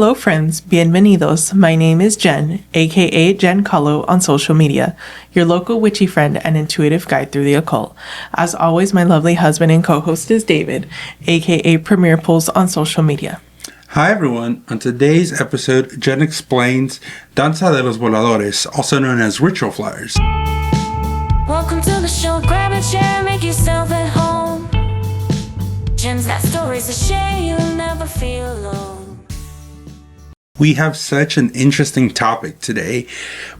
Hello friends, bienvenidos. My name is Jen, aka Jen Kahlo on social media, your local witchy friend and intuitive guide through the occult. As always, my lovely husband and co-host is David, aka Premier Pulse on social media. Hi everyone, on today's episode, Jen explains Danza de los Voladores, also known as ritual flyers. Welcome to the show, grab a chair, make yourself at home. Jen's got stories to share, you'll never feel alone. We have such an interesting topic today.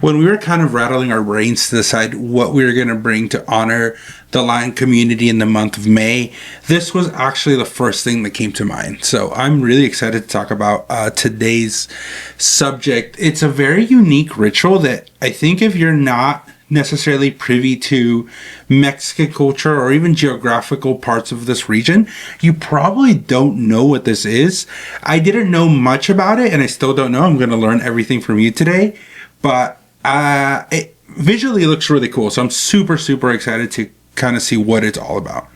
When we were kind of rattling our brains to decide what we were going to bring to honor the Lion community in the month of May, this was actually the first thing that came to mind. So I'm really excited to talk about today's subject. It's a very unique ritual that I think if you're not necessarily privy to Mexican culture or even geographical parts of this region, you probably don't know what this is. I didn't know much about it, and I still don't know. I'm going to learn everything from you today, but it visually looks really cool. So I'm super excited to kind of see what it's all about.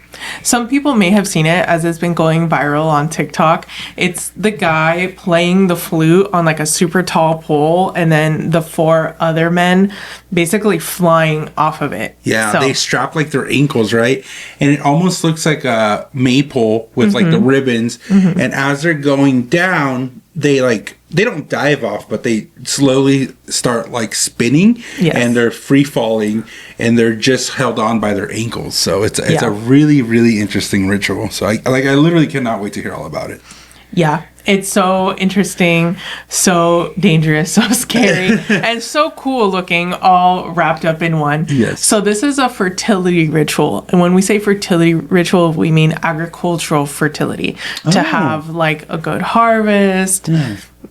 Some people may have seen it as it's been going viral on TikTok. It's the guy playing the flute on like a super tall pole and then the four other men basically flying off of it. Yeah, they strap like their ankles, right? And it almost looks like a maypole with like the ribbons. And as they're going down, they don't dive off, but they slowly start like spinning. Yes. And they're free falling and they're just held on by their ankles. So it's a really interesting ritual. So I literally cannot wait to hear all about it. Yeah, it's so interesting, so dangerous, so scary, and so cool looking, all wrapped up in one. Yes. So this is a fertility ritual. And when we say fertility ritual, we mean agricultural fertility. To have like a good harvest,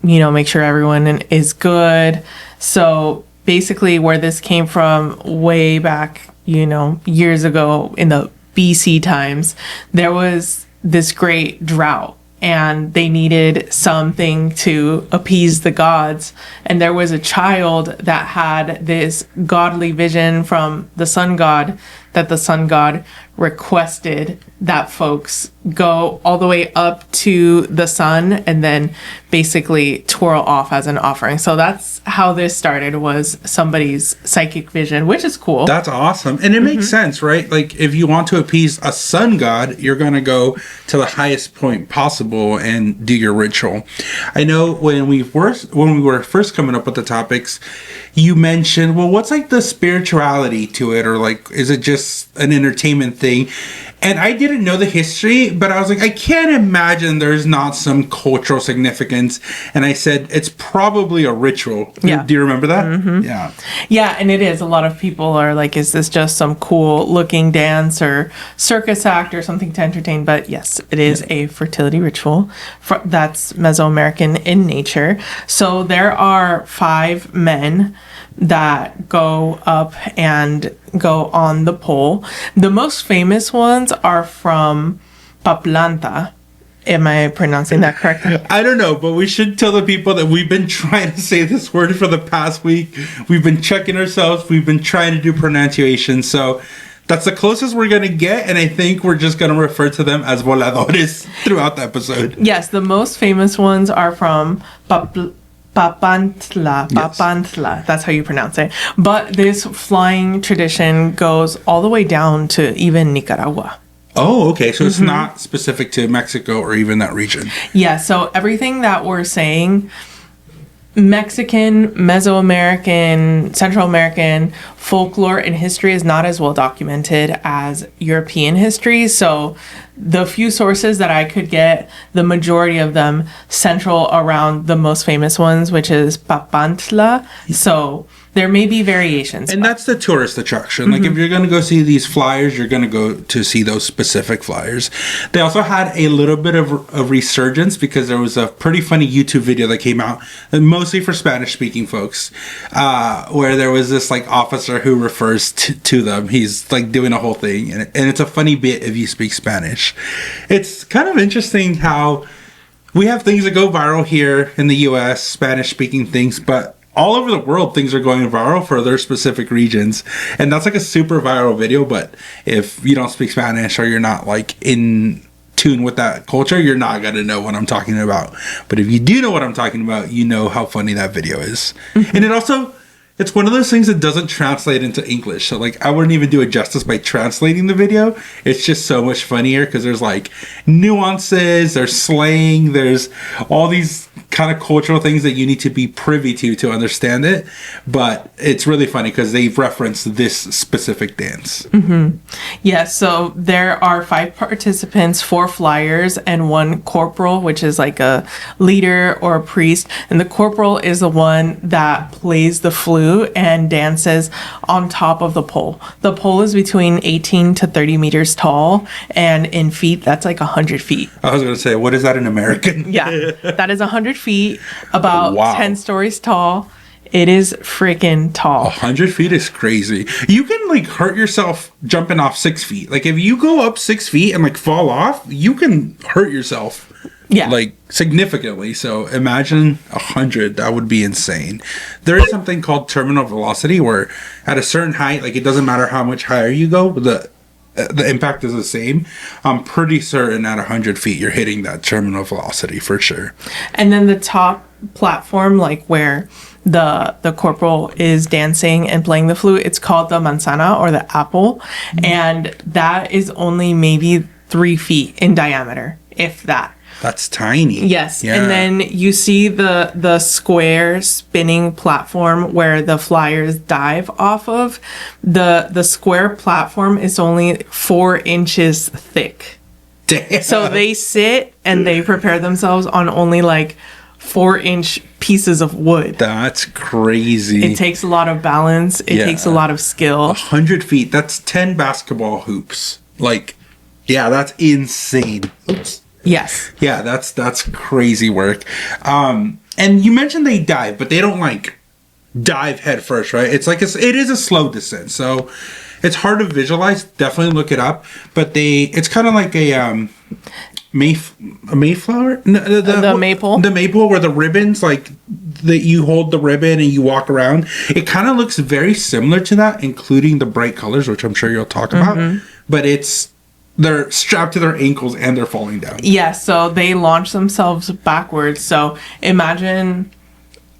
make sure everyone is good. So basically where this came from way back, years ago in the BC times, there was this great drought. And they needed something to appease the gods. And there was a child that had this godly vision from the sun god, that the sun god requested that folks go all the way up to the sun and then basically twirl off as an offering. So that's how this started, was somebody's psychic vision, which is cool. That's awesome. And it makes sense, right? Like if you want to appease a sun god, you're going to go to the highest point possible and do your ritual. I know when we were first coming up with the topics, you mentioned, well, what's like the spirituality to it? Or like, is it just an entertainment thing? And I didn't know the history, but I was like, I can't imagine there's not some cultural significance. And I said, it's probably a ritual. Yeah. Do you remember that? Yeah. Yeah, and it is. A lot of people are like, is this just some cool looking dance or circus act or something to entertain? But yes, it is a fertility ritual that's Mesoamerican in nature. So there are 5 men that go up and go on the pole. The most famous ones are from Papantla. Am I pronouncing that correctly? I don't know, but we should tell the people that we've been trying to say this word for the past week. We've been checking ourselves. We've been trying to do pronunciation. So that's the closest we're going to get. And I think we're just going to refer to them as voladores throughout the episode. Yes, the most famous ones are from Papantla. Yes. That's how you pronounce it. But this flying tradition goes all the way down to even Nicaragua. Oh, okay. So it's not specific to Mexico or even that region. Yeah, so everything that we're saying, Mexican, Mesoamerican, Central American folklore and history is not as well documented as European history. So the few sources that I could get, the majority of them central around the most famous ones, which is Papantla. So there may be variations. And that's the tourist attraction. Like if you're going to go see these flyers, you're going to go to see those specific flyers. They also had a little bit of a resurgence because there was a pretty funny YouTube video that came out, mostly for Spanish speaking folks, where there was this like officer who refers to them. He's like doing a whole thing. And it's a funny bit if you speak Spanish. It's kind of interesting how we have things that go viral here in the US, Spanish speaking things, but all over the world, things are going viral for their specific regions. And that's like a super viral video. But if you don't speak Spanish or you're not like in tune with that culture, you're not going to know what I'm talking about. But if you do know what I'm talking about, you know how funny that video is. And it also, it's one of those things that doesn't translate into English. So like, I wouldn't even do it justice by translating the video. It's just so much funnier because there's like nuances, there's slang, there's all these kind of cultural things that you need to be privy to understand it. But it's really funny because they've referenced this specific dance. Yeah, so there are 5 participants, 4 flyers, and 1 corporal, which is like a leader or a priest. And the corporal is the one that plays the flute and dances on top of the pole. The pole is between 18 to 30 meters tall, and in feet, that's like 100 feet. I was going to say, what is that in American? Yeah, that is 100 feet, about Wow. 10 stories tall. It is freaking tall. 100 feet is crazy. You can like hurt yourself jumping off 6 feet. Like if you go up 6 feet and like fall off, you can hurt yourself. Yeah. Like significantly. So imagine 100. That would be insane. There is something called terminal velocity where at a certain height, like it doesn't matter how much higher you go, the impact is the same. I'm pretty certain at 100 feet you're hitting that terminal velocity for sure. And then the top platform, like where the corporal is dancing and playing the flute, it's called the manzana or the apple. And that is only maybe 3 feet in diameter, if that. That's tiny. Yes. Yeah. And then you see the square spinning platform where the flyers dive off of. The square platform is only 4 inches thick. Damn. So they sit and they prepare themselves on only like 4-inch pieces of wood. That's crazy. It takes a lot of balance. It Yeah. takes a lot of skill. 100 feet. That's 10 basketball hoops. Like, yeah, that's insane. Oops. Yes. Yeah, that's crazy work. And you mentioned they dive, but they don't like dive head first, right? It's like it is a slow descent, so it's hard to visualize. Definitely look it up. But it's kind of like a Mayflower? No, The maple? The maple where the ribbons, like, that you hold the ribbon and you walk around. It kind of looks very similar to that, including the bright colors, which I'm sure you'll talk about. But they're strapped to their ankles and they're falling down. Yeah, so they launch themselves backwards. So imagine,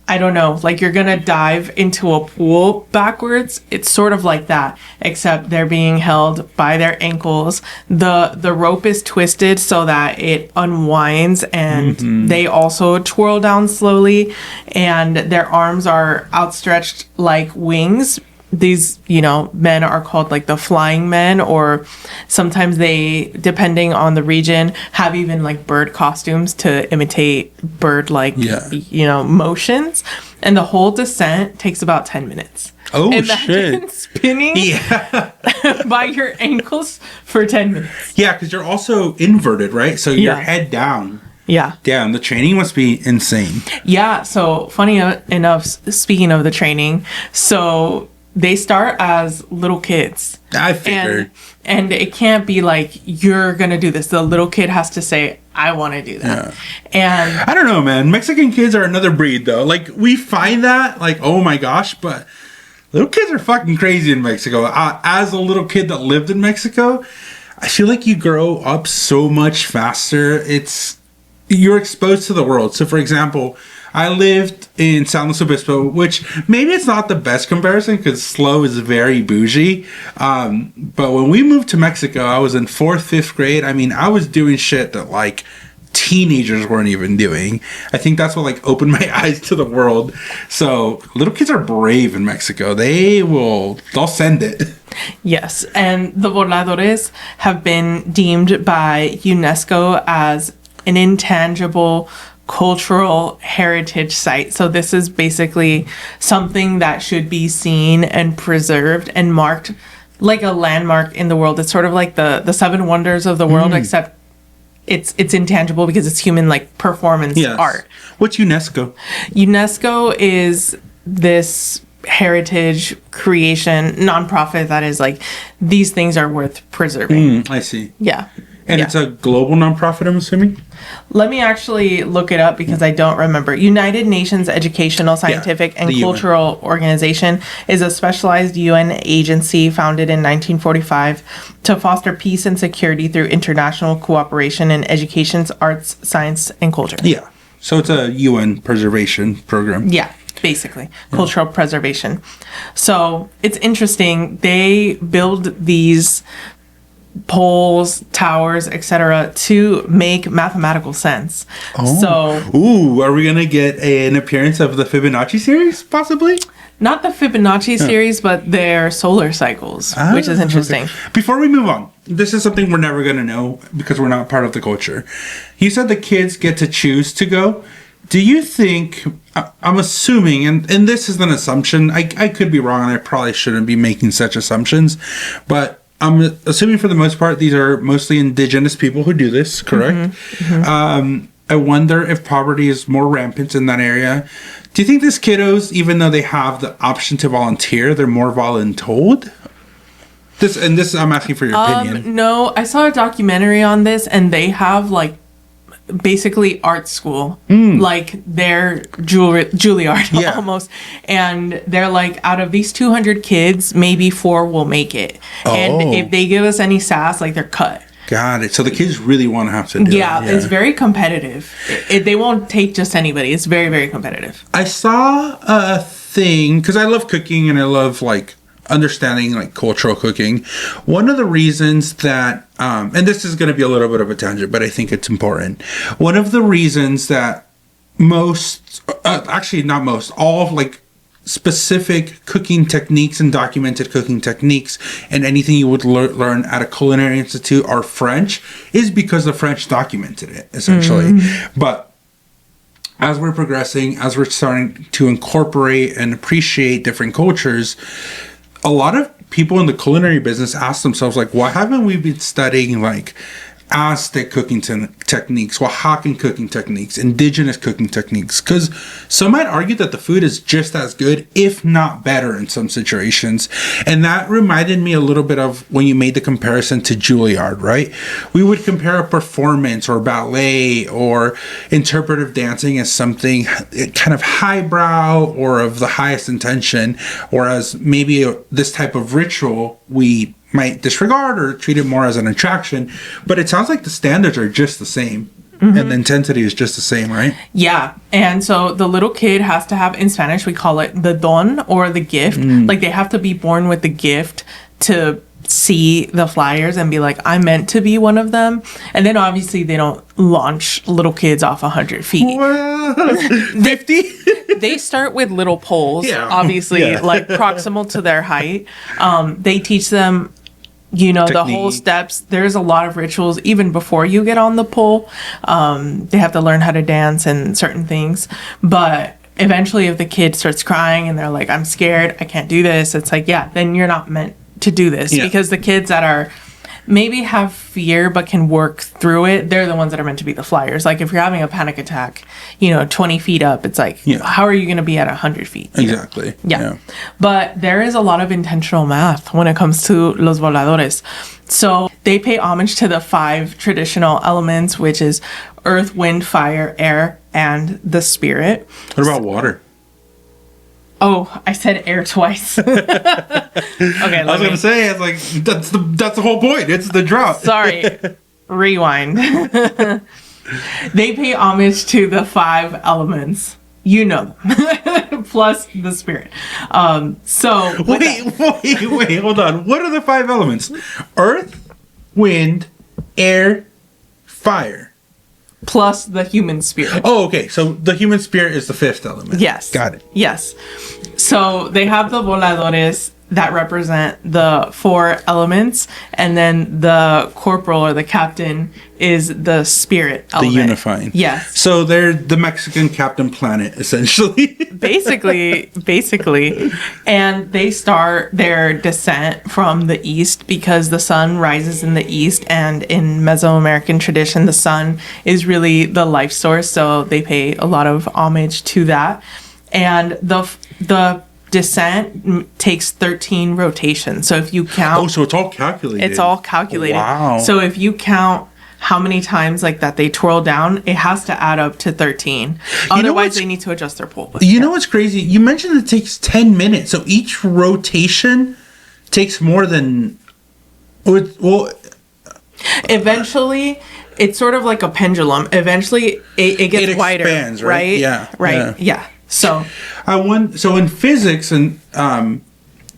I don't know, like you're going to dive into a pool backwards. It's sort of like that, except they're being held by their ankles. The rope is twisted so that it unwinds, and they also twirl down slowly, and their arms are outstretched like wings. These, men are called like the flying men, or sometimes they, depending on the region, have even like bird costumes to imitate bird like, motions. And the whole descent takes about 10 minutes. Oh, Imagine shit. spinning by your ankles for 10 minutes. Yeah, because you're also inverted, right? So your head down. Yeah. Damn, the training must be insane. Yeah. So funny enough, speaking of the training, so they start as little kids. I figured. And it can't be like, you're going to do this. The little kid has to say, I want to do that. Yeah. And I don't know, man. Mexican kids are another breed, though. Like, we find that, like, oh my gosh, but little kids are fucking crazy in Mexico. As a little kid that lived in Mexico, I feel like you grow up so much faster. You're exposed to the world. So, for example, I lived in San Luis Obispo, which maybe it's not the best comparison because SLO is very bougie. But when we moved to Mexico, I was in 4th, 5th grade. I mean, I was doing shit that like teenagers weren't even doing. I think that's what like opened my eyes to the world. So little kids are brave in Mexico. They'll send it. Yes. And the voladores have been deemed by UNESCO as an intangible cultural heritage site. So this is basically something that should be seen and preserved and marked like a landmark in the world. It's sort of like the 7 wonders of the world, except it's intangible because it's human like performance art. What's UNESCO? UNESCO is this heritage creation nonprofit that is like, these things are worth preserving. I see. Yeah. And Yeah. it's a global nonprofit, I'm assuming? Let me actually look it up because I don't remember. United Nations Educational, Scientific, and the UN. Cultural Organization is a specialized UN agency founded in 1945 to foster peace and security through international cooperation in education, arts, science, and culture. Yeah. So it's a UN preservation program. Yeah, basically. Cultural preservation. So it's interesting. They build these poles, towers, etc., to make mathematical sense. So, Ooh, are we going to get an appearance of the Fibonacci series, possibly? not the Fibonacci series, but their solar cycles, which is interesting. Okay. Before we move on, this is something we're never going to know because we're not part of the culture. You said the kids get to choose to go. Do you think, I'm assuming, and this is an assumption, I could be wrong and I probably shouldn't be making such assumptions, but I'm assuming for the most part, these are mostly indigenous people who do this, correct? I wonder if poverty is more rampant in that area. Do you think these kiddos, even though they have the option to volunteer, they're more voluntold? This I'm asking for your opinion. No, I saw a documentary on this, and they have like basically art school, like they're Juilliard Yeah. almost, and they're like, out of these 200 kids, maybe 4 will make it, and if they give us any sass, like they're cut. Got it. So the kids really want to have to do it. Yeah, it's very competitive. They won't take just anybody. It's very, very competitive. I saw a thing, because I love cooking and I love like understanding like cultural cooking. One of the reasons that and this is going to be a little bit of a tangent, but I think it's important. One of the reasons that most actually not most, all like specific cooking techniques and documented cooking techniques and anything you would learn at a culinary institute are French is because the French documented it essentially. But as we're progressing, as we're starting to incorporate and appreciate different cultures, a lot of people in the culinary business ask themselves, like, why haven't we been studying, like, Aztec cooking techniques, Oaxacan cooking techniques, indigenous cooking techniques? Because some might argue that the food is just as good, if not better, in some situations. And that reminded me a little bit of when you made the comparison to Juilliard, right? We would compare a performance or ballet or interpretive dancing as something kind of highbrow or of the highest intention, whereas maybe this type of ritual we might disregard or treat it more as an attraction. But it sounds like the standards are just the same. And the intensity is just the same, right? Yeah. And so the little kid has to have, in Spanish, we call it the don, or the gift. Like they have to be born with the gift to see the flyers and be like, I'm meant to be one of them. And then obviously they don't launch little kids off 100 feet. 50? They start with little poles, Yeah. obviously, Yeah. like proximal to their height. They teach them, you know, the whole Technique. steps. There's a lot of rituals even before you get on the pole. They have to learn how to dance and certain things. But eventually, if the kid starts crying and they're like, I'm scared, I can't do this, it's like, yeah, then you're not meant to do this. Yeah. Because the kids that are maybe have fear but can work through it, they're the ones that are meant to be the flyers. Like if you're having a panic attack, 20 feet up, it's like, how are you going to be at 100 feet? Exactly. Yeah. But there is a lot of intentional math when it comes to los voladores. So they pay homage to the 5 traditional elements, which is earth, wind, fire, air, and the spirit. What about water? Oh, I said air twice. Okay, I was gonna say, it's like that's the whole point. It's the drought. Sorry. Rewind. They pay homage to the 5 elements. You know them. Plus the spirit. So Wait, hold on. What are the 5 elements? Earth, wind, air, fire. plus the human spirit. Oh, okay. So the human spirit is the 5th element. Yes. Got it. Yes. So they have the voladores that represent the 4 elements, and then the corporal or the captain is the spirit element. The unifying. Yes. So they're the Mexican Captain Planet, essentially. basically. And they start their descent from the east because the sun rises in the east, and in Mesoamerican tradition, the sun is really the life source. So they pay a lot of homage to that. And the descent takes 13 rotations. So if you count... Oh, so it's all calculated. It's all calculated. Wow. So if you count how many times like that they twirl down, it has to add up to 13. Otherwise, they need to adjust their pole. You know what's crazy? You mentioned it takes 10 minutes. So each rotation takes more than... Well, eventually, it's sort of like a pendulum. Eventually, it gets it wider. Expands, right? Yeah. Right. Yeah. So... So in physics, and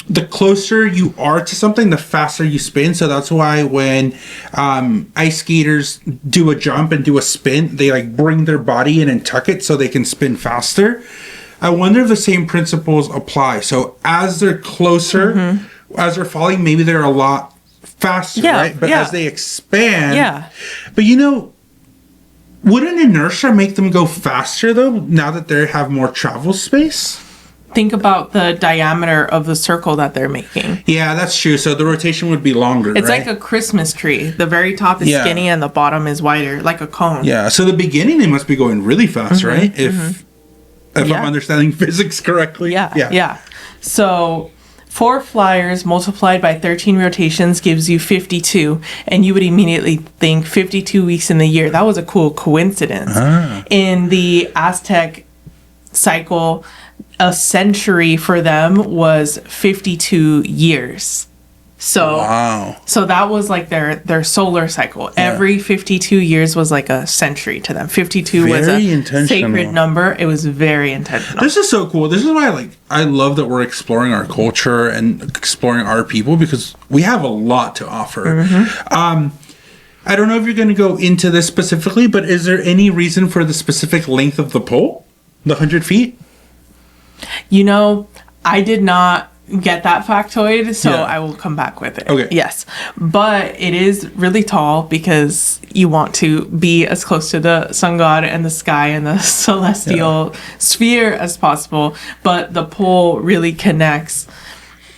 the closer you are to something, the faster you spin. So that's why when ice skaters do a jump and do a spin, they like bring their body in and tuck it so they can spin faster. I wonder if the same principles apply. So as they're closer, as they're falling, maybe they're a lot faster, right? But as they expand, but wouldn't inertia make them go faster though, now that they have more travel space? Think about the diameter of the circle that they're making. Yeah, that's true. So the rotation would be longer, It's right? like a Christmas tree. The very top is skinny and the bottom is wider, like a cone. Yeah, so the beginning they must be going really fast, right? If I'm understanding physics correctly. Yeah. So 4 flyers multiplied by 13 rotations gives you 52, and you would immediately think 52 weeks in the year. That was a cool coincidence. In the Aztec cycle, a century for them was 52 years. So so that was like their solar cycle. Every 52 years was like a century to them. 52 was a sacred number. It was very intentional. This is so cool. This is why I love that we're exploring our culture and exploring our people, because we have a lot to offer. I don't know if you're going to go into this specifically, but is there any reason for the specific length of the pole? The 100 feet? You know, I did not get that factoid, so I will come back with it. Okay. Yes. But it is really tall because you want to be as close to the sun god and the sky and the celestial sphere as possible. But the pole really connects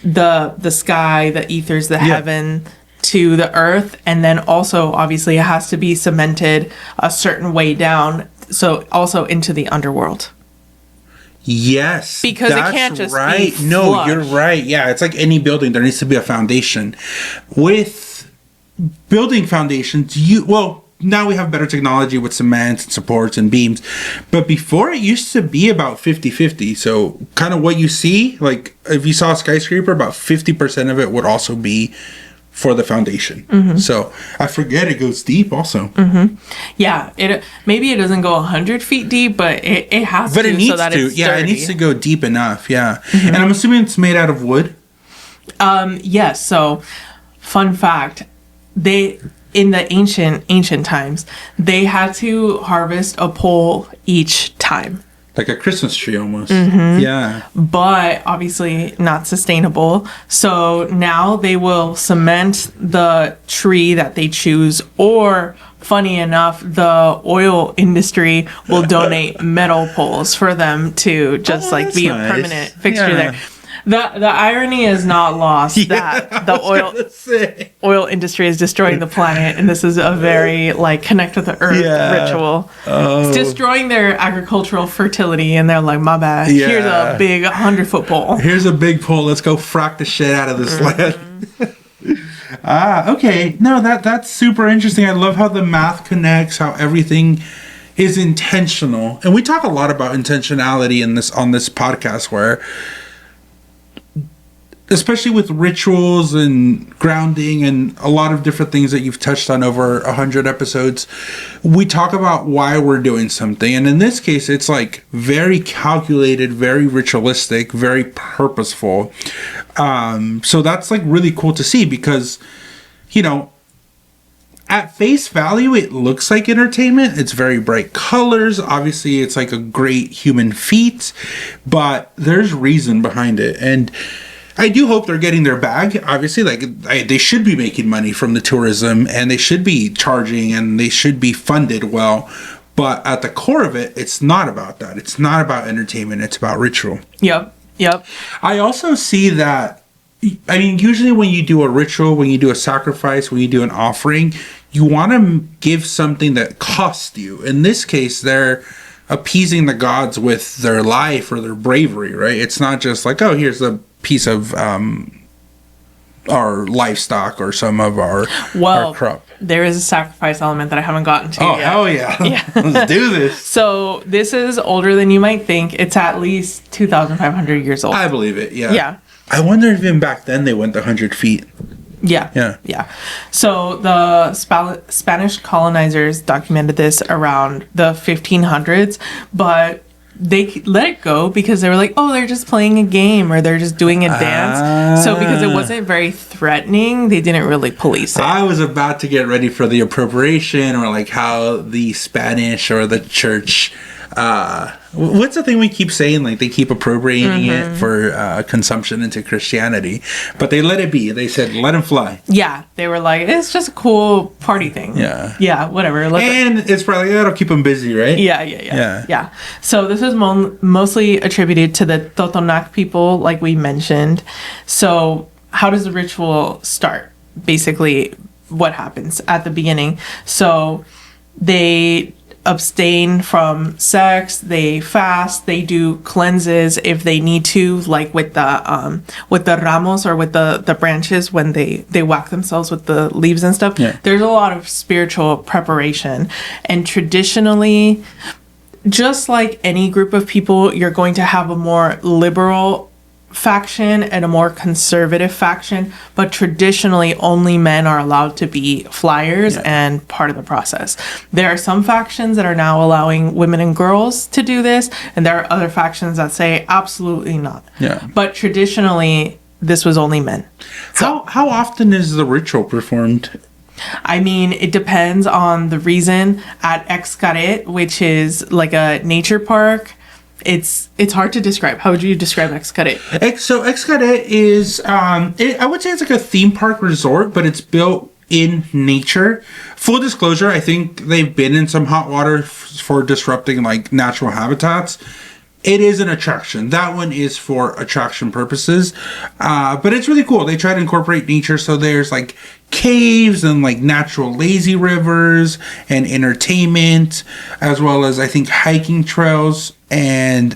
the sky, the ethers, the heaven to the earth. And then also, obviously, it has to be cemented a certain way down. So also into the underworld. Yes, because it can't just be flush. No, you're right. Yeah, it's like any building. There needs to be a foundation. With building foundations, now we have better technology with cement and supports and beams. But before, it used to be about 50-50. So kind of what you see, like if you saw a skyscraper, about 50% of it would also be for the foundation. So I forget it goes deep also. Yeah, maybe it doesn't go 100 feet deep, but it has but to. It needs so that to. It's it needs to go deep enough. Yeah, and I'm assuming it's made out of wood. Yes. So, fun fact: in the ancient times, they had to harvest a pole each time. Like a Christmas tree almost. Yeah. But obviously not sustainable. So now they will cement the tree that they choose, or funny enough, the oil industry will donate metal poles for them to just be a permanent fixture there. The irony is not lost that the oil industry is destroying the planet, and this is a very connect with the earth ritual. It's destroying their agricultural fertility, and they're like, my bad. Here's a big 100-foot pole. Here's a big pole. Let's go frack the shit out of this land. Okay. No, that's super interesting. I love how the math connects, how everything is intentional, and we talk a lot about intentionality on this podcast, where especially with rituals and grounding and a lot of different things that you've touched on over 100 episodes, we talk about why we're doing something. And in this case, it's very calculated, very ritualistic, very purposeful. So that's really cool to see, because, at face value, it looks like entertainment. It's very bright colors. Obviously, it's a great human feat, but there's reason behind it. And I do hope they're getting their bag. Obviously, they should be making money from the tourism, and they should be charging, and they should be funded well. But at the core of it, it's not about that. It's not about entertainment. It's about ritual. Yep. I also see that, usually when you do a ritual, when you do a sacrifice, when you do an offering, you want to give something that costs you. In this case, they're appeasing the gods with their life or their bravery, right? It's not just here's a piece of our livestock or some of our crop. there is a sacrifice element that I haven't gotten to Oh, yet. hell yeah. Yeah. Let's do this. So this is older than you might think. It's at least 2,500 years old. I believe it, yeah. Yeah. I wonder if even back then they went 100 feet. Yeah. Yeah. Yeah. So the Spanish colonizers documented this around the 1500s, but they let it go because they were like, oh, they're just playing a game or they're just doing a dance. So because it wasn't very threatening, they didn't really police it. I was about to get ready for the appropriation or like how the Spanish or the church, what's the thing we keep saying? Like they keep appropriating it for consumption into Christianity, but they let it be. They said, let him fly. Yeah. They were like, it's just a cool party thing. Yeah. Yeah, whatever. And it's probably, that'll keep them busy, right? Yeah. So this is mostly attributed to the Totonac people, like we mentioned. So how does the ritual start? Basically, what happens at the beginning? So they abstain from sex, they fast, they do cleanses if they need to, like with the ramos or with the branches when they whack themselves with the leaves and stuff. Yeah. There's a lot of spiritual preparation, and traditionally, just like any group of people, you're going to have a more liberal faction and a more conservative faction, but traditionally only men are allowed to be flyers and part of the process. There are some factions that are now allowing women and girls to do this, and there are other factions that say absolutely not. Yeah. But traditionally this was only men. How often is the ritual performed? I mean, it depends on the reason. At Xcaret, which is like a nature park, it's hard to describe. How would you describe Xcaret? So Xcaret is, I would say it's like a theme park resort, but it's built in nature. Full disclosure, I think they've been in some hot water for disrupting like natural habitats. It is an attraction. That one is for attraction purposes. But it's really cool. They try to incorporate nature. So there's like caves and like natural lazy rivers and entertainment, as well as I think hiking trails and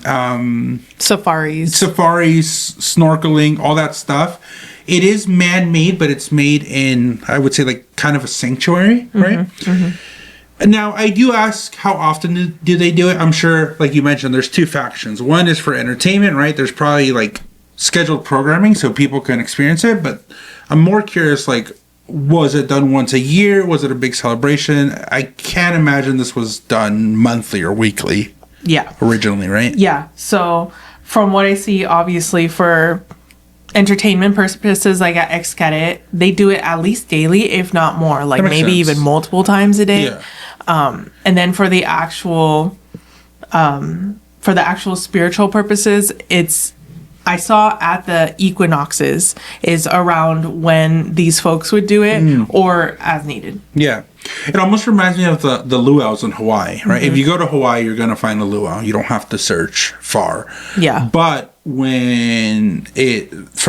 Safaris, snorkeling, all that stuff. It is man-made, but it's made in, I would say, like kind of a sanctuary, right? Now, I do ask, how often do they do it? I'm sure, like you mentioned, there's two factions. One is for entertainment, right? There's probably like scheduled programming so people can experience it. But I'm more curious, like, was it done once a year? Was it a big celebration? I can't imagine this was done monthly or weekly. Yeah. Originally, right? Yeah. So from what I see, obviously for entertainment purposes, like at Xcaret, they do it at least daily, if not more, like maybe even multiple times a day. Yeah. And then for the actual spiritual purposes, I saw at the equinoxes is around when these folks would do it or as needed. Yeah. It almost reminds me of the luau's in Hawaii, right? If you go to Hawaii, you're going to find a luau. You don't have to search far. Yeah. But for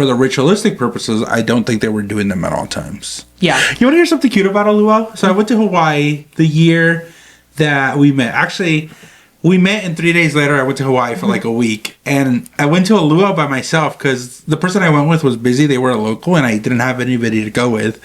the ritualistic purposes, I don't think they were doing them at all times. Yeah. You want to hear something cute about a luau? So I went to Hawaii the year that we met. Actually, we met and 3 days later I went to Hawaii for like a week. And I went to a luau by myself because the person I went with was busy. They were a local and I didn't have anybody to go with.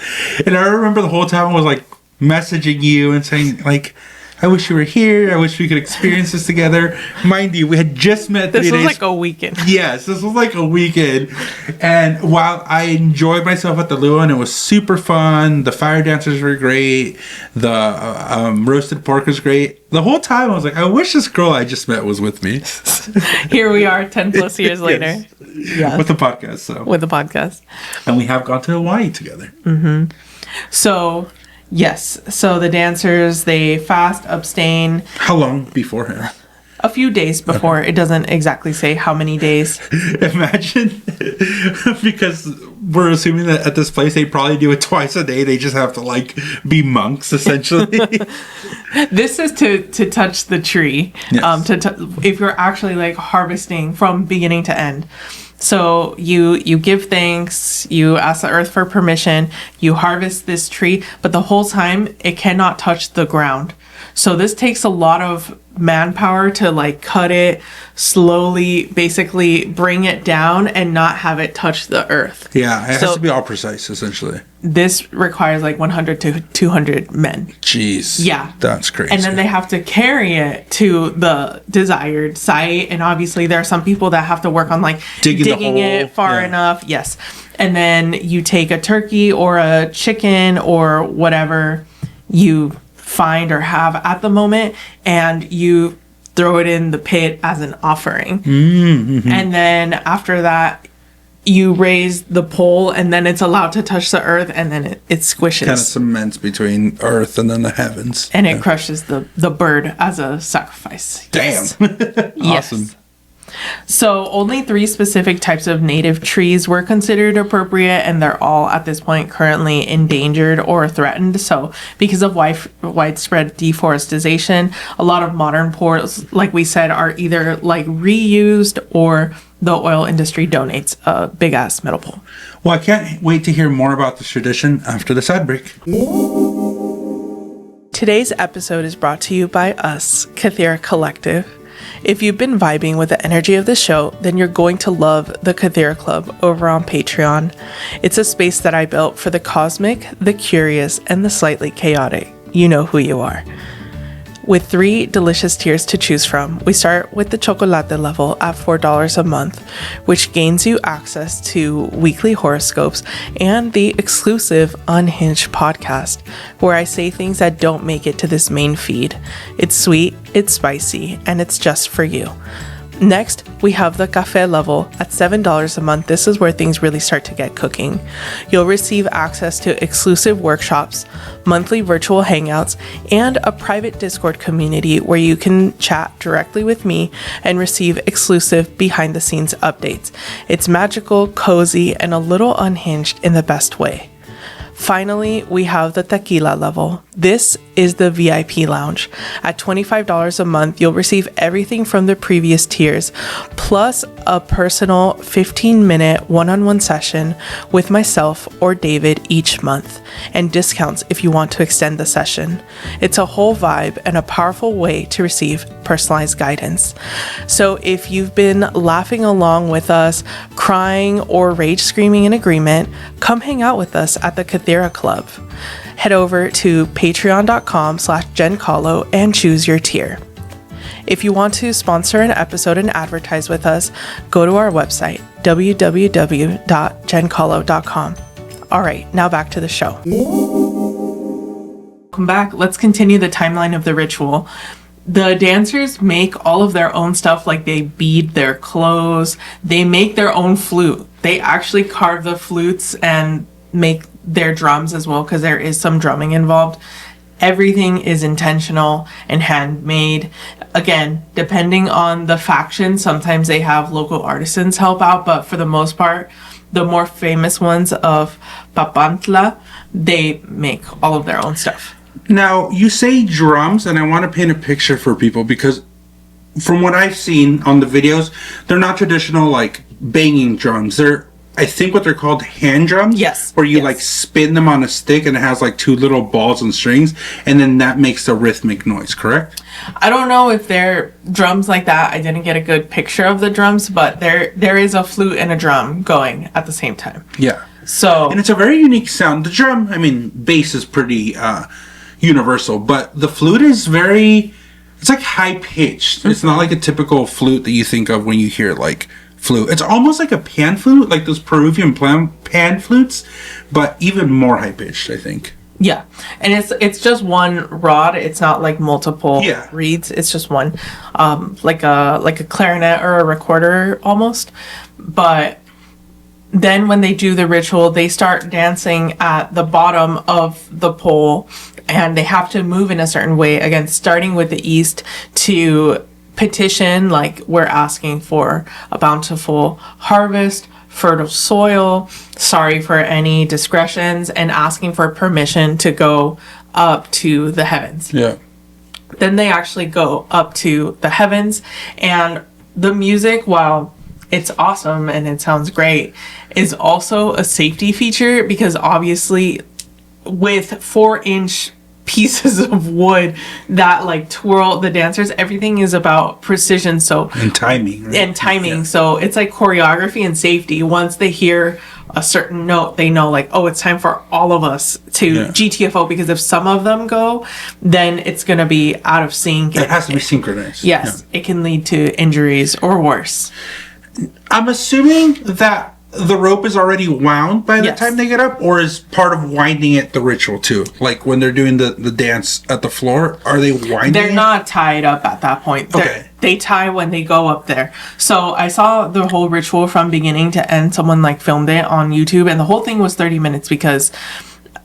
And I remember the whole time I was like messaging you and saying like, I wish you were here. I wish we could experience this together. Mind you, we had just met 3 days. This was like a weekend. Yes, this was like a weekend. And while I enjoyed myself at the luau and it was super fun, the fire dancers were great, the roasted pork was great, the whole time I was like, I wish this girl I just met was with me. Here we are 10 plus years later. Yeah. With the podcast. With the podcast. And we have gone to Hawaii together. So... yes. So the dancers, they fast, abstain. How long beforehand? A few days before. Okay. It doesn't exactly say how many days. Imagine, because we're assuming that at this place they probably do it twice a day. They just have to like be monks essentially. This is to touch the tree. Yes. If you're actually like harvesting from beginning to end. So you give thanks, you ask the earth for permission, you harvest this tree, but the whole time it cannot touch the ground. So this takes a lot of manpower to like cut it slowly, basically bring it down and not have it touch the earth. Yeah, it has to be all precise, essentially. This requires like 100 to 200 men. Jeez. Yeah. That's crazy. And then they have to carry it to the desired site. And obviously there are some people that have to work on like digging it far enough. Yes. And then you take a turkey or a chicken or whatever you find or have at the moment, and you throw it in the pit as an offering. Mm-hmm. And then after that, you raise the pole, and then it's allowed to touch the earth, and then it squishes. Kind of cements between earth and then the heavens. And it crushes the bird as a sacrifice. Damn. Yes. Awesome. So only 3 specific types of native trees were considered appropriate, and they're all at this point currently endangered or threatened. So because of widespread deforestation, a lot of modern poles, like we said, are either like reused or the oil industry donates a big ass metal pole. Well, I can't wait to hear more about this tradition after this ad break. Today's episode is brought to you by us, Kythera Collective. If you've been vibing with the energy of the show, then you're going to love the Kythera Club over on Patreon. It's a space that I built for the cosmic, the curious, and the slightly chaotic. You know who you are. With 3 delicious tiers to choose from, we start with the chocolate level at $4 a month, which gains you access to weekly horoscopes and the exclusive Unhinged podcast, where I say things that don't make it to this main feed. It's sweet, it's spicy, and it's just for you. Next, we have the cafe level at $7 a month. This is where things really start to get cooking. You'll receive access to exclusive workshops, monthly virtual hangouts, and a private Discord community where you can chat directly with me and receive exclusive behind-the-scenes updates. It's magical, cozy, and a little unhinged in the best way. Finally, we have the tequila level. This is the VIP lounge. At $25 a month, you'll receive everything from the previous tiers, plus a personal 15-minute one-on-one session with myself or David each month, and discounts if you want to extend the session. It's a whole vibe and a powerful way to receive personalized guidance. So if you've been laughing along with us, crying, or rage screaming in agreement, come hang out with us at the Kythera Club. Head over to patreon.com/JenCalo and choose your tier. If you want to sponsor an episode and advertise with us, go to our website, www.jencalo.com. All right, now back to the show. Welcome back. Let's continue the timeline of the ritual. The dancers make all of their own stuff, like they bead their clothes, they make their own flute. They actually carve the flutes and make their drums as well, because there is some drumming involved. Everything is intentional and handmade. Again, depending on the faction, sometimes they have local artisans help out, but for the most part, the more famous ones of Papantla, they make all of their own stuff. Now, you say drums, and I want to paint a picture for people, because from what I've seen on the videos, they're not traditional, like, banging drums. They're, I think what they're called, hand drums. Yes. Where you, like, spin them on a stick, and it has, like, 2 little balls and strings, and then that makes the rhythmic noise, correct? I don't know if they're drums like that. I didn't get a good picture of the drums, but there is a flute and a drum going at the same time. Yeah. So... And it's a very unique sound. The drum, I mean, bass is pretty... universal, but the flute is very, it's like high pitched. It's not like a typical flute that you think of when you hear like flute. It's almost like a pan flute, like those Peruvian pan flutes, but even more high pitched, I think. Yeah, and it's just one rod. It's not like multiple Yeah. reeds. It's just one, like a clarinet or a recorder almost. But then when they do the ritual, they start dancing at the bottom of the pole, and they have to move in a certain way. Again, starting with the east to petition, like we're asking for a bountiful harvest, fertile soil, sorry for any discretions, and asking for permission to go up to the heavens. Yeah. Then they actually go up to the heavens, and the music, while it's awesome and it sounds great, is also a safety feature, because obviously with 4-inch pieces of wood that like twirl the dancers. Everything is about precision. So and timing. Right? And timing. So it's like choreography and safety. Once they hear a certain note, they know like, oh, it's time for all of us to GTFO, because if some of them go, then it's going to be out of sync. It has to be synchronized. Yes. It can lead to injuries or worse. I'm assuming that the rope is already wound by the time they get up, or is part of winding it the ritual too? Like when they're doing the dance at the floor, are they winding They're it? not tied up at that point. They tie when they go up there. So I saw the whole ritual from beginning to end. Someone like filmed it on YouTube, and the whole thing was 30 minutes because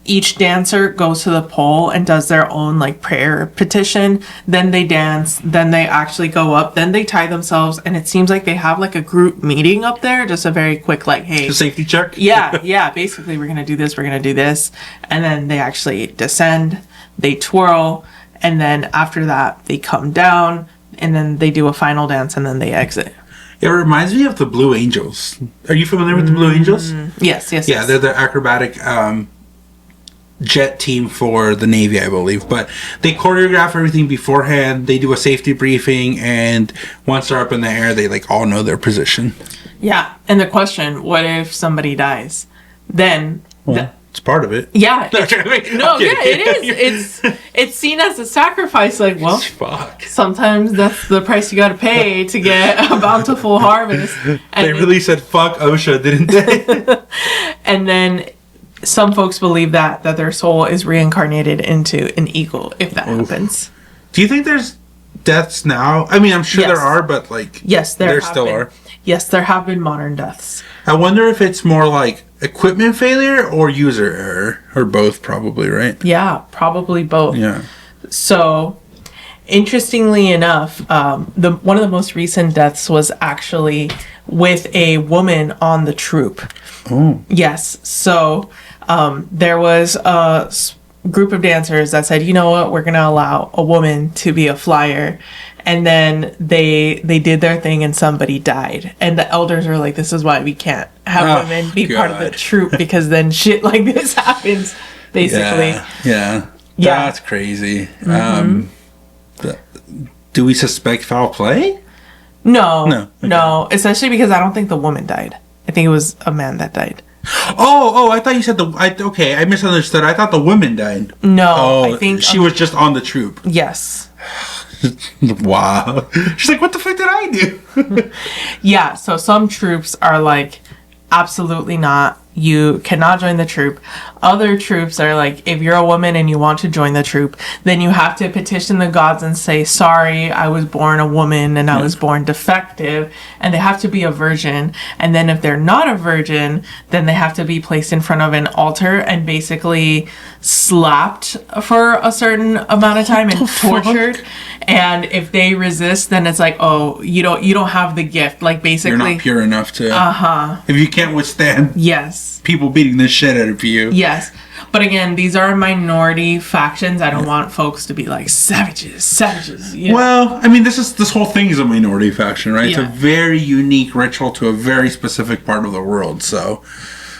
each dancer goes to the pole and does their own like prayer petition. Then they dance. Then they actually go up. Then they tie themselves. And it seems like they have like a group meeting up there. Just a very quick like, hey. A safety check? Yeah. Basically, we're going to do this. We're going to do this. And then they actually descend. They twirl. And then after that, they come down. And then they do a final dance. And then they exit. It reminds me of the Blue Angels. Are you familiar with the Blue Angels? Yes. Yeah, they're the acrobatic jet team for the Navy, I believe. But they choreograph everything beforehand. They do a safety briefing, and once they're up in the air, they like all know their position. Yeah, and the question: what if somebody dies? Then it's part of it. Yeah. It is. It's seen as a sacrifice. Like, well, sometimes that's the price you got to pay to get a bountiful harvest. And they really said fuck OSHA, didn't they? And then some folks believe that their soul is reincarnated into an eagle if that happens. Do you think there's deaths now? I mean, I'm sure there are, but like, yes, there still are. Yes, there have been modern deaths. I wonder if it's more like equipment failure or user error, or both, probably, right? Yeah, probably both. Yeah. So, interestingly enough, one of the most recent deaths was actually with a woman on the troupe. Oh. Yes. So, there was a group of dancers that said, you know what, we're going to allow a woman to be a flyer. And then they did their thing and somebody died. And the elders were like, this is why we can't have women be part of the troupe, because then shit like this happens, basically. Yeah. That's crazy. Mm-hmm. Do we suspect foul play? No. Especially because I don't think the woman died. I think it was a man that died. Oh! I thought you said okay, I misunderstood. I thought the woman died. No, I think she was just on the troop. Yes. Wow. She's like, what the fuck did I do? Yeah. So some troops are like, absolutely not. You cannot join the troop. Other troops are like, if you're a woman and you want to join the troop, then you have to petition the gods and say, sorry, I was born a woman and I was born defective, and they have to be a virgin. And then if they're not a virgin, then they have to be placed in front of an altar and basically slapped for a certain amount of time and tortured. And if they resist, then it's like, oh, you don't have the gift. Like, basically, you're not pure enough to. If you can't withstand. Yes. People beating the shit out of you. Yes. But again, these are minority factions. I don't want folks to be like savages. You know? Well, I mean, this whole thing is a minority faction, right? Yeah. It's a very unique ritual to a very specific part of the world. So,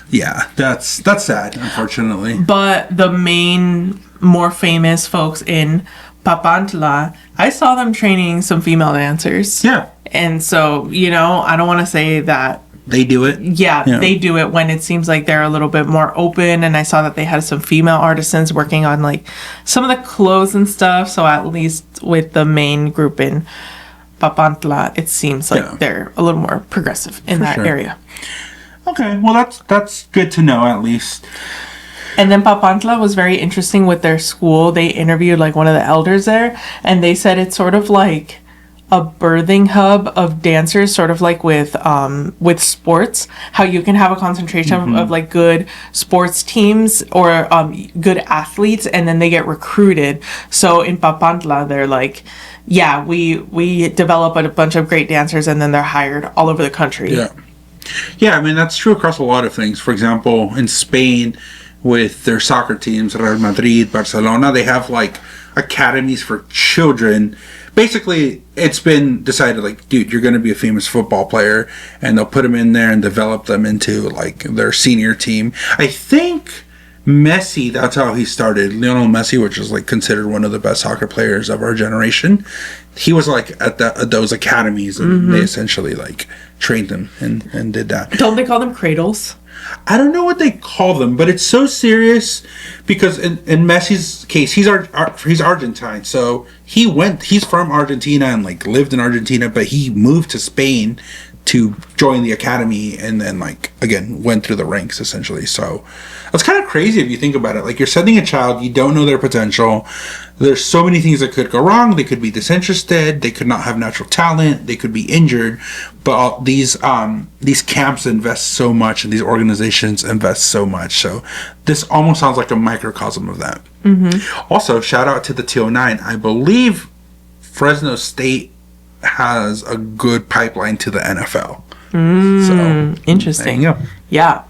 yeah, that's sad, unfortunately. But the main, more famous folks in Papantla, I saw them training some female dancers. Yeah. And so, I don't want to say that they do it. Yeah, they do it when it seems like they're a little bit more open. And I saw that they had some female artisans working on like some of the clothes and stuff. So at least with the main group in Papantla, it seems like they're a little more progressive in that area. Okay, well that's good to know at least. And then Papantla was very interesting with their school. They interviewed like one of the elders there, and they said it's sort of like a birthing hub of dancers, sort of like with sports, how you can have a concentration of like good sports teams or good athletes, and then they get recruited. So in Papantla, they're like, yeah, we develop a bunch of great dancers, and then they're hired all over the country. Yeah, I mean, that's true across a lot of things. For example, in Spain, with their soccer teams, Real Madrid, Barcelona, they have like academies for children. Basically, it's been decided, like, dude, you're going to be a famous football player, and they'll put them in there and develop them into, like, their senior team. I think Messi, that's how he started. Lionel Messi, which is like considered one of the best soccer players of our generation. He was like at those academies, and they essentially like trained him and did that. Don't they call them cradles? I don't know what they call them, but it's so serious because in Messi's case, he's Argentine, so he's from Argentina and like lived in Argentina, but he moved to Spain to join the academy and then like again went through the ranks essentially. So that's kind of crazy if you think about it. Like you're sending a child, you don't know their potential. There's so many things that could go wrong. They could be disinterested, they could not have natural talent, they could be injured, but these camps invest so much and these organizations invest so much. So this almost sounds like a microcosm of that. Also, shout out to the 209. I believe Fresno State has a good pipeline to the NFL. So Interesting. there you go. Yeah.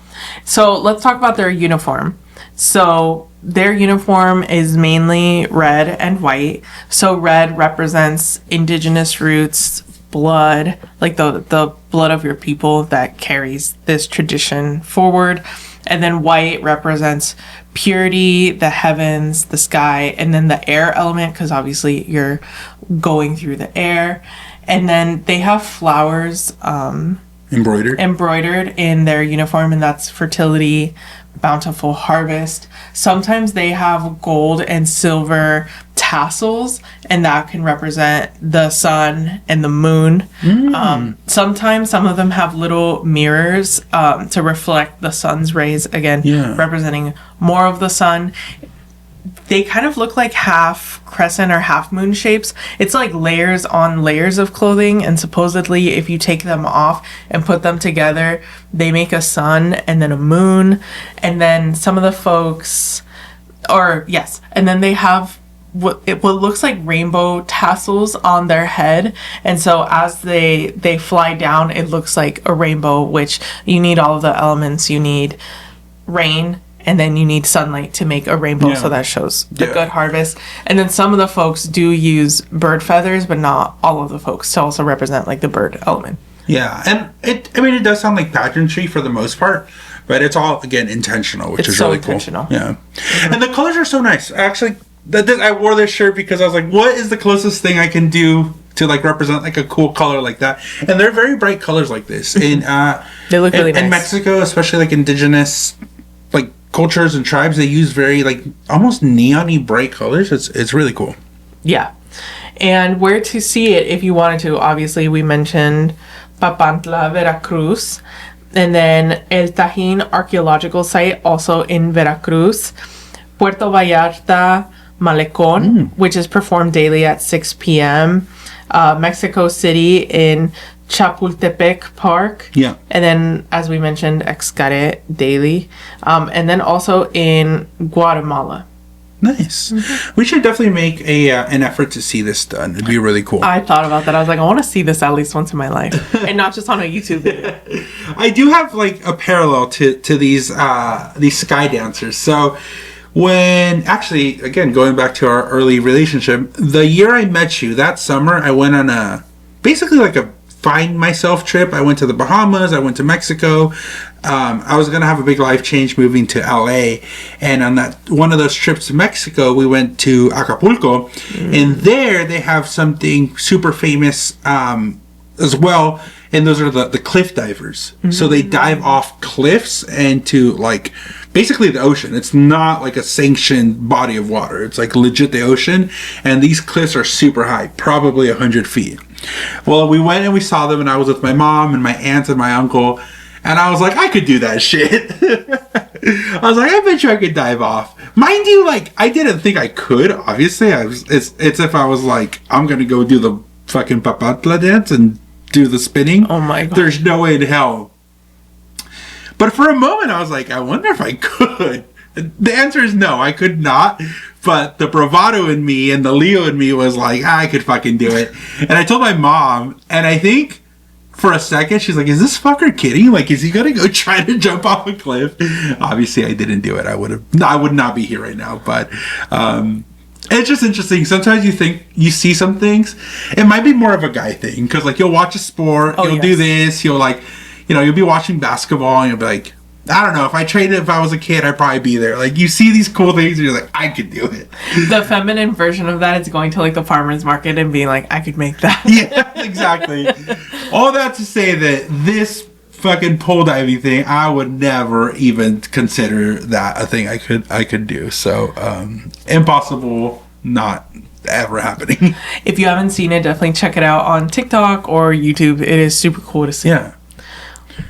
So let's talk about their uniform. So their uniform is mainly red and white. So red represents indigenous roots, blood, like the blood of your people that carries this tradition forward. And then white represents purity, the heavens, the sky, and then the air element, because obviously you're going through the air. And then they have flowers embroidered in their uniform, and that's fertility, bountiful harvest. Sometimes they have gold and silver tassels, and that can represent the sun and the moon. Sometimes some of them have little mirrors to reflect the sun's rays, again, representing more of the sun. They kind of look like half crescent or half moon shapes. It's like layers on layers of clothing, and supposedly if you take them off and put them together, they make a sun and then a moon. And then some of the folks, and then they have what looks like rainbow tassels on their head, and so as they fly down, it looks like a rainbow, which you need all of the elements. You need rain, and then you need sunlight to make a rainbow, so that shows the good harvest. And then some of the folks do use bird feathers, but not all of the folks, to also represent like the bird element. Yeah, and it does sound like pageantry for the most part, but it's all, again, intentional, which is really intentional. Cool. Yeah. And the colors are so nice. Actually, I wore this shirt because I was like, what is the closest thing I can do to like represent like a cool color like that? And they're very bright colors like this. And they look really nice. In Mexico, especially like indigenous like cultures and tribes, they use very like almost neon-y bright colors. It's really cool. Yeah. And where to see it if you wanted to, obviously we mentioned Papantla, Veracruz, and then El Tajín Archaeological Site, also in Veracruz, Puerto Vallarta, Malecón, which is performed daily at 6 p.m., Mexico City in Chapultepec Park. Yeah. And then, as we mentioned, Xcaret daily. And then also in Guatemala. Nice. Mm-hmm. We should definitely make an effort to see this done. It'd be really cool. I thought about that. I was like, I want to see this at least once in my life, and not just on a YouTube video. I do have like a parallel to these sky dancers. So when actually, again, going back to our early relationship, the year I met you, that summer, I went on basically like a find myself trip. I went to the Bahamas. I went to Mexico. I was gonna have a big life change moving to LA, and on that one of those trips to Mexico, we went to Acapulco, and there they have something super famous as well, and those are the cliff divers. So they dive off cliffs into like basically the ocean. It's not like a sanctioned body of water. It's like legit the ocean, and these cliffs are super high, probably 100 feet. Well, we went and we saw them, and I was with my mom and my aunt and my uncle. And I was like, I could do that shit. I was like, I bet you I could dive off. Mind you, like, I didn't think I could, obviously. It's if I was like, I'm going to go do the fucking Papantla dance and do the spinning. Oh my God. There's no way in hell. But for a moment, I was like, I wonder if I could. The answer is no, I could not. But the bravado in me and the Leo in me was like, I could fucking do it. And I told my mom, and I think for a second, she's like, is this fucker kidding? Like, is he going to go try to jump off a cliff? Obviously, I didn't do it. I would not be here right now. But it's just interesting. Sometimes you think you see some things. It might be more of a guy thing. Because, like, you'll watch a sport. You'll do this. You'll, like, you'll be watching basketball. And you'll be like, I don't know. If I was a kid, I'd probably be there. Like, you see these cool things, and you're like, I could do it. The feminine version of that is going to like the farmer's market and being like, I could make that. Yeah, exactly. All that to say that this fucking pole diving thing, I would never even consider that a thing I could do. So, impossible, not ever happening. If you haven't seen it, definitely check it out on TikTok or YouTube. It is super cool to see. Yeah.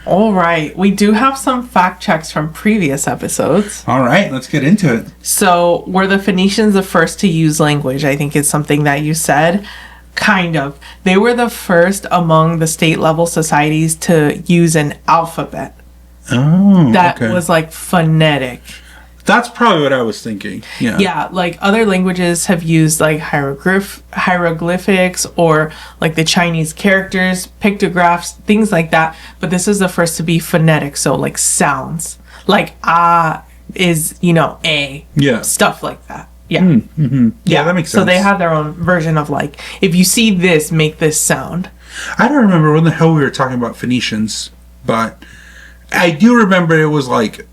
All right. We do have some fact checks from previous episodes. All right, let's get into it. So, were the Phoenicians the first to use language? I think it's something that you said. Kind of. They were the first among the state level societies to use an alphabet. Oh, that okay. was like phonetic. That's probably what I was thinking. Yeah. Yeah, like other languages have used like hieroglyphics or like the Chinese characters, pictographs, things like that. But this is the first to be phonetic, so like sounds. Like is, a. Yeah. Stuff like that. Yeah. Mm-hmm. Yeah, that makes sense. So they had their own version of like, if you see this, make this sound. I don't remember when the hell we were talking about Phoenicians, but I do remember it was like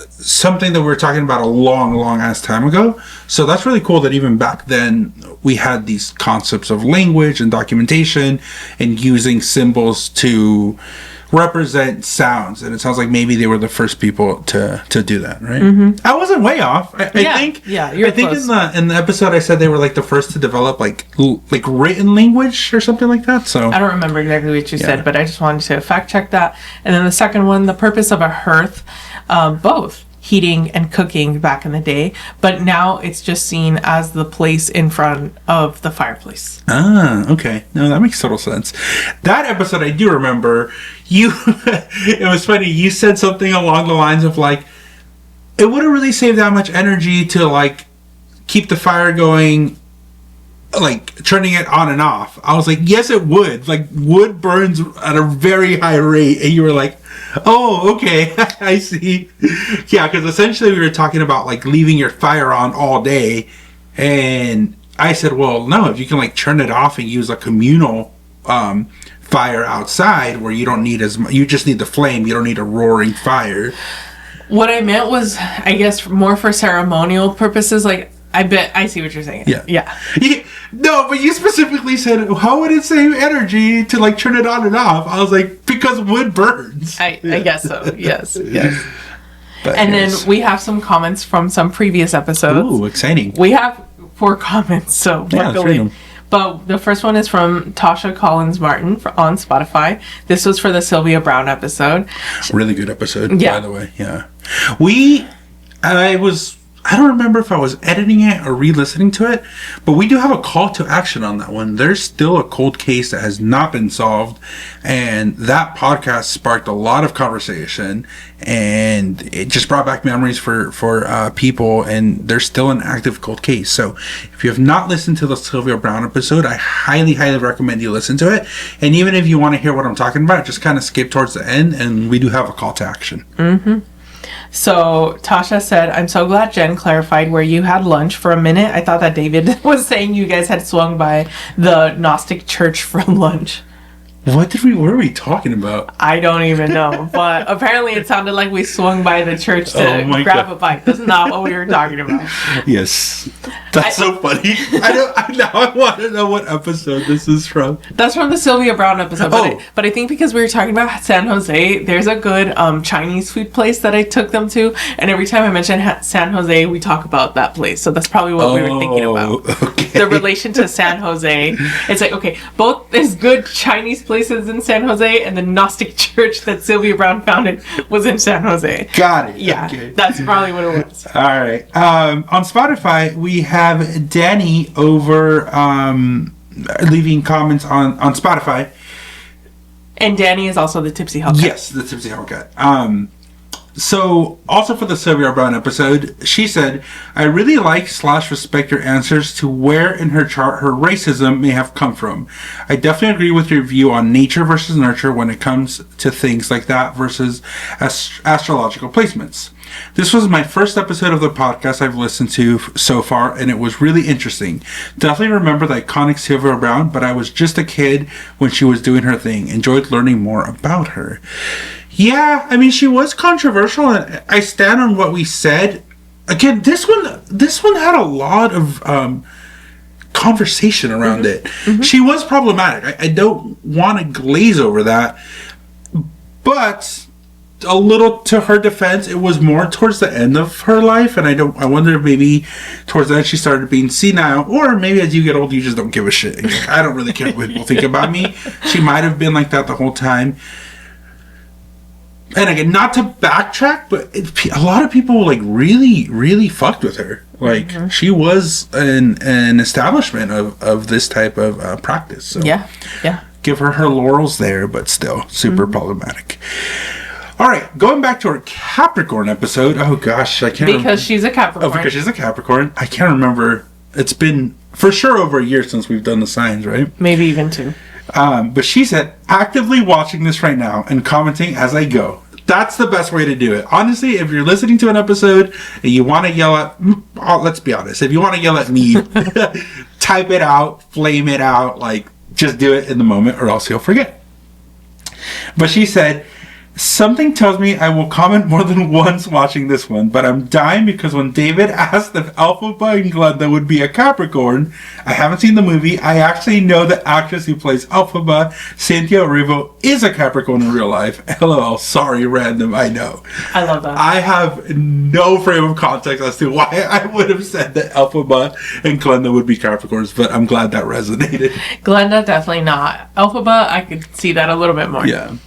something that we were talking about a long ass time ago. So that's really cool that even back then we had these concepts of language and documentation and using symbols to represent sounds, and it sounds like maybe they were the first people to do that, right? Mm-hmm. I wasn't way off. I think you're close. in the episode I said they were like the first to develop like written language or something like that. So I don't remember exactly what you said, but I just wanted to fact check that. And then the second one, the purpose of a hearth, both heating and cooking back in the day, but now it's just seen as the place in front of the fireplace. Ah, okay. No, that makes total sense. That episode I do remember. It was funny. You said something along the lines of like, it wouldn't really save that much energy to like keep the fire going, like turning it on and off. I was like, yes, it would. Like, wood burns at a very high rate, and you were like, oh, okay, I see. Yeah, because essentially we were talking about like leaving your fire on all day, and I said, well, no, if you can like turn it off and use a communal fire outside where you don't need as much, you just need the flame, you don't need a roaring fire. What I meant was, I guess, more for ceremonial purposes. Like, I bet I see what you're saying. Yeah. No, but you specifically said, how would it save energy to like turn it on and off? I was like, because wood burns. I guess so. Yes. But and then we have some comments from some previous episodes. Ooh, exciting. We have 4 comments, so luckily. But the first one is from Tasha Collins Martin on Spotify. This was for the Sylvia Brown episode. Really good episode, by the way. Yeah. I don't remember if I was editing it or re-listening to it, but we do have a call to action on that one. There's still a cold case that has not been solved, and that podcast sparked a lot of conversation, and it just brought back memories for people, and there's still an active cold case. So if you have not listened to the Sylvia Brown episode, I highly recommend you listen to it. And even if you want to hear what I'm talking about, just kind of skip towards the end, and we do have a call to action. Mm-hmm. So Tasha said, I'm so glad Jen clarified where you had lunch. For a minute, I thought that David was saying you guys had swung by the Gnostic church for lunch. What were we talking about? I don't even know, but apparently it sounded like we swung by the church to grab a bite. That's not what we were talking about. Yes. That's so funny. I want to know what episode this is from. That's from the Sylvia Brown episode. But I think because we were talking about San Jose, there's a good Chinese food place that I took them to. And every time I mention San Jose, we talk about that place. So that's probably what we were thinking about. Okay. The relation to San Jose. It's like, okay, both there's good Chinese places in San Jose, and the Gnostic church that Sylvia Brown founded was in San Jose. Got it. Yeah, okay. That's probably what it was. All right. On Spotify, we have Danny over leaving comments on Spotify. And Danny is also the Tipsy Hellcat. Yes, the Tipsy Hellcat. So, also for the Sylvia Brown episode, she said, I really like / respect your answers to where in her chart her racism may have come from. I definitely agree with your view on nature versus nurture when it comes to things like that versus astrological placements. This was my first episode of the podcast I've listened to so far, and it was really interesting. Definitely remember the iconic Sylvia Brown, but I was just a kid when she was doing her thing. Enjoyed learning more about her. Yeah, I mean, she was controversial, and I stand on what we said. Again, this one had a lot of conversation around it. She was problematic. I don't want to glaze over that, but a little to her defense, it was more towards the end of her life, and I wonder if maybe towards the end she started being senile, or maybe as you get old, you just don't give a shit. You're like, I don't really care what people think about me. She might have been like that the whole time. And again, not to backtrack, but a lot of people like really fucked with her. Like she was an establishment of this type of practice. So Yeah. give her laurels there, but still super problematic. All right, going back to our Capricorn episode. Oh gosh, I can't Because she's a Capricorn. Oh, because she's a Capricorn. I can't remember. It's been for sure over a year since we've done the signs, right? Maybe even 2. But she said, actively watching this right now and commenting as I go. That's the best way to do it. Honestly, if you're listening to an episode and you want to yell at, let's be honest, if you want to yell at me, type it out, flame it out, like just do it in the moment or else you'll forget. But she said, something tells me I will comment more than once watching this one, but I'm dying because when David asked if Elphaba and Glenda would be a Capricorn, I haven't seen the movie. I actually know the actress who plays Elphaba, Cynthia Erivo, is a Capricorn in real life. LOL, sorry, random, I know. I love that. I have no frame of context as to why I would have said that Elphaba and Glenda would be Capricorns, but I'm glad that resonated. Glenda, definitely not. Elphaba, I could see that a little bit more. Yeah.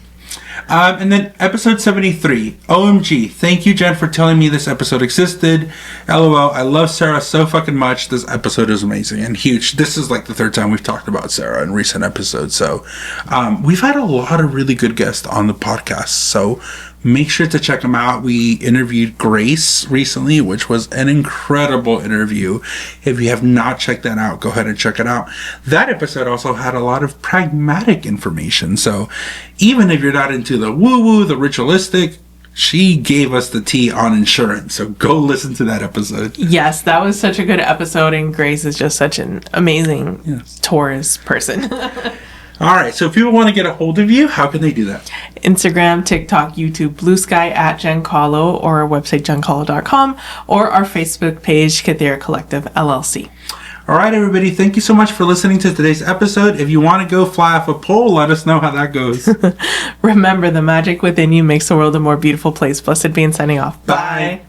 And then episode 73. OMG. Thank you, Jen, for telling me this episode existed. LOL. I love Sarah so fucking much. This episode is amazing and huge. This is like the 3rd time we've talked about Sarah in recent episodes. So we've had a lot of really good guests on the podcast. So make sure to check them out. We interviewed Grace recently, which was an incredible interview. If you have not checked that out, go ahead and check it out. That episode also had a lot of pragmatic information. So even if you're not into the woo-woo, the ritualistic, she gave us the tea on insurance. So go listen to that episode. Yes, that was such a good episode, and Grace is just such an amazing Taurus person. All right, so if people want to get a hold of you, how can they do that? Instagram, TikTok, YouTube, Blue Sky at Jen Kahlo, or our website jenkahlo.com, or our Facebook page, Kythera Collective LLC. All right, everybody, thank you so much for listening to today's episode. If you want to go fly off a pole, let us know how that goes. Remember, the magic within you makes the world a more beautiful place. Blessed being signing off. Bye.